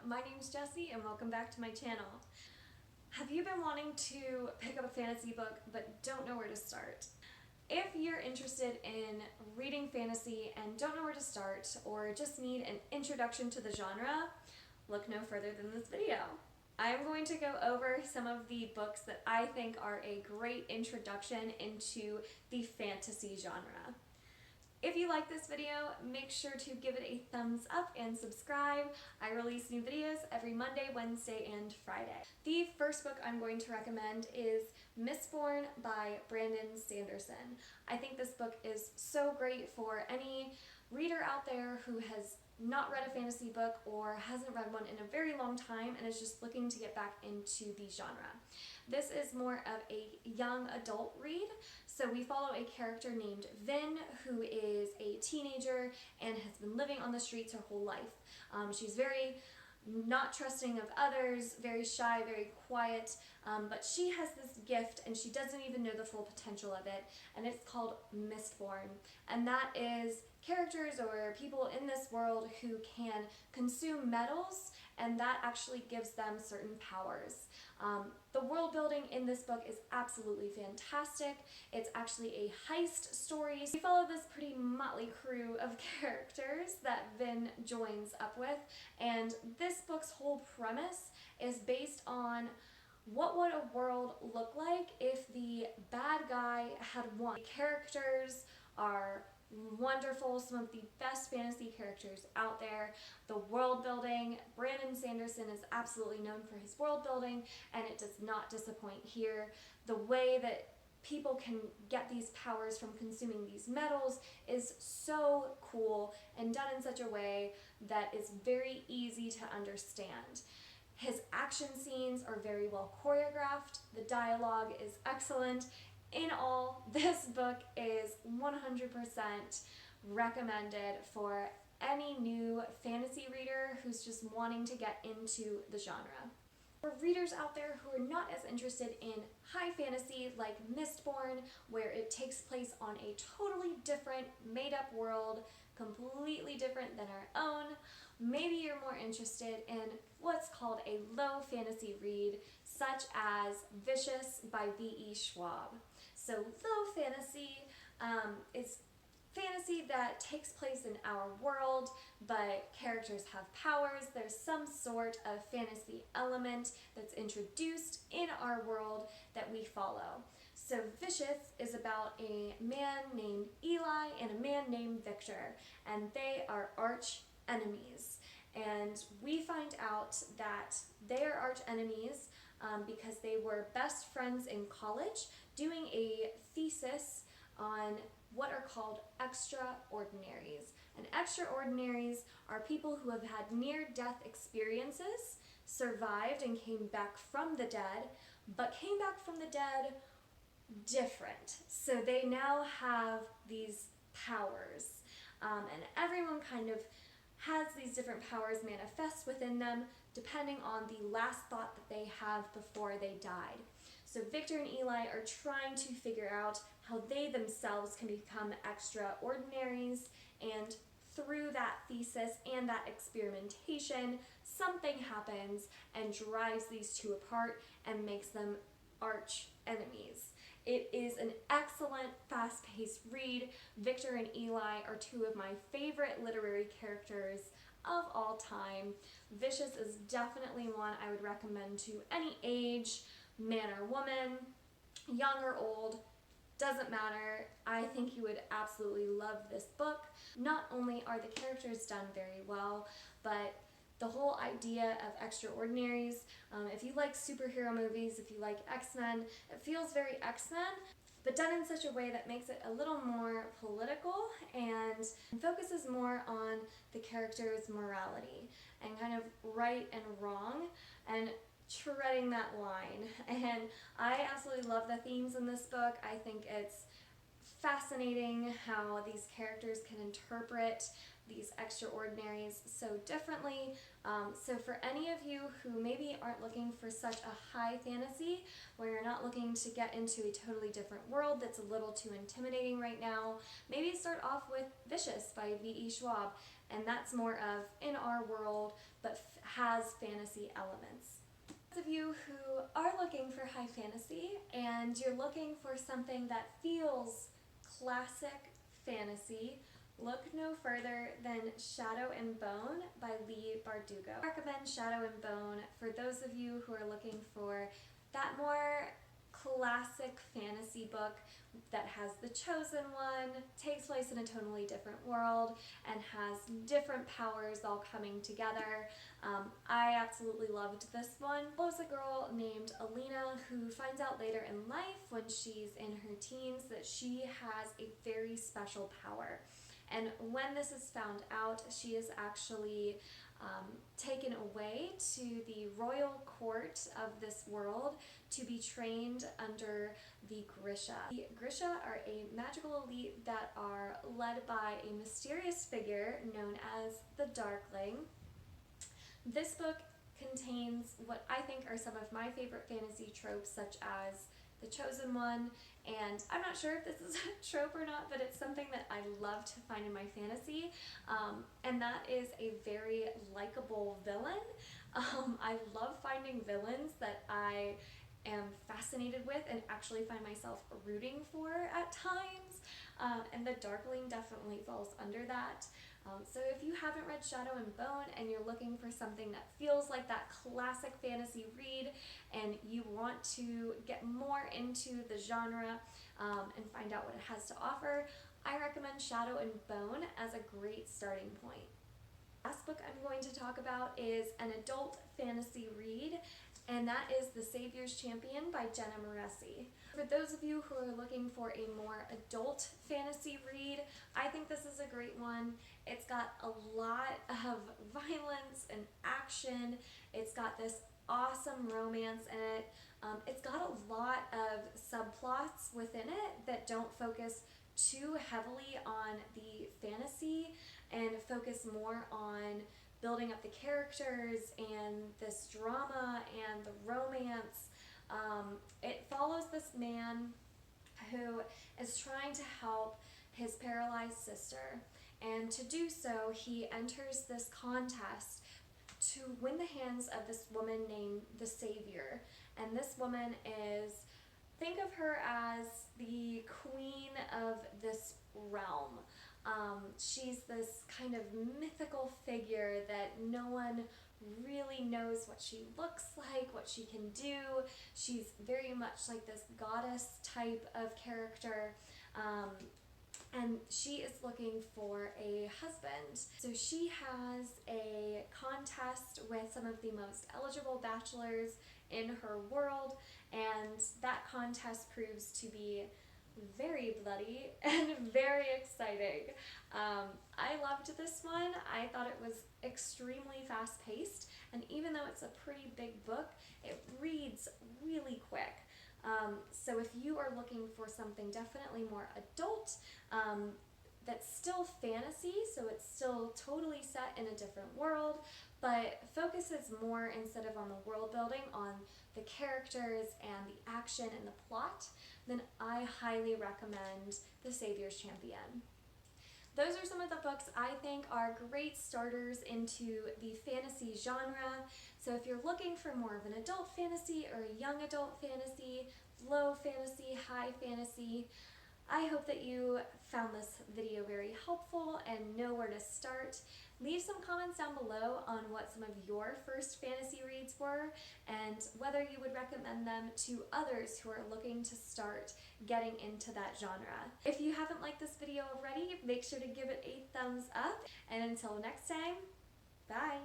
my name's Jessie and welcome back to my channel. Have you been wanting to pick up a fantasy book but don't know where to start? If you're interested in reading fantasy and don't know where to start or just need an introduction to the genre, look no further than this video. I'm going to go over some of the books that I think are a great introduction into the fantasy genre. If you like this video, make sure to give it a thumbs up and subscribe. I release new videos every Monday, Wednesday, and Friday. The first book I'm going to recommend is Mistborn by Sanderson. I think this book is so great for any reader out there who has not read a fantasy book or hasn't read one in a very long time and is just looking to get back into the genre. This is more of a young adult read, so we follow a character named Vin who is a teenager and has been living on the streets her whole life. She's very not trusting of others, very shy, very quiet, but she has this gift and she doesn't even know the full potential of it, and it's called Mistborn, and that is characters or people in this world who can consume metals, and that actually gives them certain powers. The world building in this book is absolutely fantastic. It's actually a heist story. We follow this pretty motley crew of characters that Vin joins up with, and this book's whole premise is based on what would a world look like if the bad guy had won. The characters are wonderful, some of the best fantasy characters out there. The world building, Sanderson is absolutely known for his world building, and it does not disappoint here. The way that people can get these powers from consuming these metals is so cool and done in such a way that is very easy to understand. His action scenes are very well choreographed, the dialogue is excellent. In all, this book is 100% recommended for any new fantasy reader who's just wanting to get into the genre. For readers out there who are not as interested in high fantasy like Mistborn, where it takes place on a totally different made-up world, completely different than our own, maybe you're more interested in what's called a low fantasy read, such as Vicious by V.E. Schwab. So low fantasy is fantasy that takes place in our world, but characters have powers. There's some sort of fantasy element that's introduced in our world that we follow. So Vicious is about a man named Eli and a man named Victor, and they are arch enemies. And we find out that they are arch enemies because they were best friends in college doing a thesis on what are called extraordinaries. And extraordinaries are people who have had near-death experiences, survived and came back from the dead, but came back from the dead different. So they now have these powers, and everyone kind of has these different powers manifest within them depending on the last thought that they have before they died. So Victor and Eli are trying to figure out how they themselves can become extraordinaries, and through that thesis and that experimentation, something happens and drives these two apart and makes them arch enemies. It is an excellent, fast-paced read. Victor and Eli are two of my favorite literary characters of all time. Vicious is definitely one I would recommend to any age, man or woman, young or old, doesn't matter. I think you would absolutely love this book. Not only are the characters done very well, but the whole idea of extraordinaries, if you like superhero movies, if you like X-Men, it feels very X-Men, but done in such a way that makes it a little more political and focuses more on the character's morality and kind of right and wrong and treading that line. And I absolutely love the themes in this book. I think it's fascinating how these characters can interpret these extraordinaries so differently. So for any of you who maybe aren't looking for such a high fantasy, where you're not looking to get into a totally different world that's a little too intimidating right now, maybe start off with Vicious by V.E. Schwab, and that's more of in our world, but has fantasy elements. Those of you who are looking for high fantasy and you're looking for something that feels classic fantasy, look no further than Shadow and Bone by Leigh Bardugo. I recommend Shadow and Bone for those of you who are looking for that more classic fantasy book that has the chosen one, takes place in a totally different world, and has different powers all coming together. I absolutely loved this one. It follows a girl named Alina who finds out later in life when she's in her teens that she has a very special power. And when this is found out, she is actually taken away to the royal court of this world to be trained under the Grisha. The Grisha are a magical elite that are led by a mysterious figure known as the Darkling. This book contains what I think are some of my favorite fantasy tropes, such as the Chosen One, and I'm not sure if this is a trope or not, but it's something that I love to find in my fantasy, and that is a very likable villain. I love finding villains that I am fascinated with and actually find myself rooting for at times, and the Darkling definitely falls under that. So if you haven't read Shadow and Bone and you're looking for something that feels like that classic fantasy read and you want to get more into the genre and find out what it has to offer, I recommend Shadow and Bone as a great starting point. The last book I'm going to talk about is an adult fantasy read, and that is The Savior's Champion by Jenna Maressi. For those of you who are looking for a more adult fantasy read, I think this is a great one. It's got a lot of violence and action. It's got this awesome romance in it. It's got a lot of subplots within it that don't focus too heavily on the fantasy and focus more on building up the characters and this drama and the romance. It follows this man who is trying to help his paralyzed sister, and to do so he enters this contest to win the hands of this woman named the Savior. And this woman is, think of her as the queen of this realm. She's this kind of mythical figure that no one really knows what she looks like, what she can do. She's very much like this goddess type of character. And she is looking for a husband. So she has a contest with some of the most eligible bachelors in her world, and that contest proves to be very bloody and very exciting. I loved this one. I thought it was extremely fast-paced, and even though it's a pretty big book, it reads really quick. So if you are looking for something definitely more adult, that's still fantasy, so it's still totally set in a different world, but focuses more, instead of on the world building, on the characters and the action and the plot, then I highly recommend The Savior's Champion. Those are some of the books I think are great starters into the fantasy genre. So if you're looking for more of an adult fantasy or a young adult fantasy, low fantasy, high fantasy, I hope that you found this video very helpful and know where to start. Leave some comments down below on what some of your first fantasy reads were and whether you would recommend them to others who are looking to start getting into that genre. If you haven't liked this video already, make sure to give it a thumbs up, and until next time, bye!